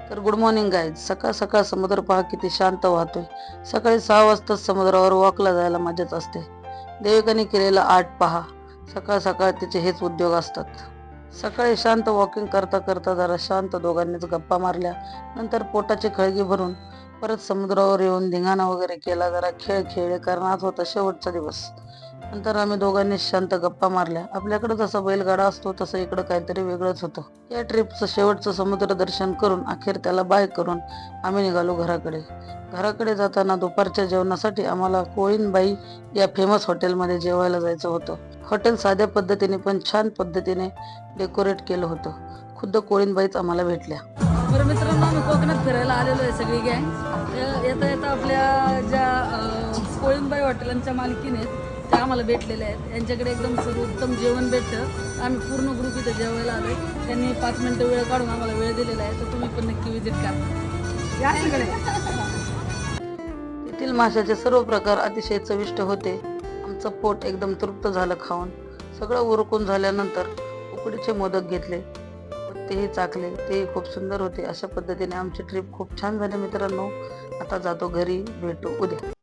तर good morning guys. सकाळ सकाळ समुद्र पहा किती शांत वाहतोय. सकाळी 6 वाजता समुद्रावर वॉकला जायला मजाच असते. देविकाने केलेला आर्ट पहा. सकाळ सकाळ तिचे हेच उद्योग असतात. सकाळी शांत वॉकिंग करता करता जरा शांत दोघांनीच गप्पा मारल्या. नंतर पोटाची खळगी भरून परत समुद्रावर येऊन धिंगाणा वगैरे केला. जरा खेळ खेळले कारण आज होता शेवटचा दिवस. नंतर आम्ही दोघांनी शांत गप्पा मारल्या. आपल्याकडे जसा बैलगाडा असतो तसं इकडं काहीतरी वेगळंच होतं. या ट्रिपचं शेवटचं समुद्र दर्शन करून अखेर त्याला बाय करून आम्ही निघालो घराकडे. घराकडे जाताना दुपारच्या जेवणासाठी आम्हाला कोळीनबाई या फेमस हॉटेलमध्ये जेवायला जायचं होतं. हॉटेल साध्या पद्धतीने पण छान पद्धतीने डेकोरेट केलं होतं. खुद्द कोळीनबाईच आम्हाला भेटल्या. बरं मित्रांनो, आम्ही कोकणात फिरायला आलेलो आहे सगळी गँग. येता येता आपल्या ज्या कोळीनबाई हॉटेलांच्या मालकीन आहेत त्या आम्हाला भेटलेल्या आहेत. यांच्याकडे एकदम सर्वोत्तम जेवण भेटतं. आम्ही पूर्ण ग्रुप इथं जेवायला आलो आहे. त्यांनी 5 मिनिटं वेळ काढून आम्हाला वेळ दिलेला आहे, तर तुम्ही पण नक्की विजिट करा. या सगळे. तेथील माशाचे सर्व प्रकार अतिशय चविष्ट होते. आमचं पोट एकदम तृप्त झालं खाऊन. सगळं उरकून झाल्यानंतर उकडीचे मोदक घेतले, तेही चाकले, तेही खूप सुंदर होते. अशा पद्धतीने आमची ट्रिप खूप छान झाली मित्रांनो. आता जातो घरी, भेटू उद्या.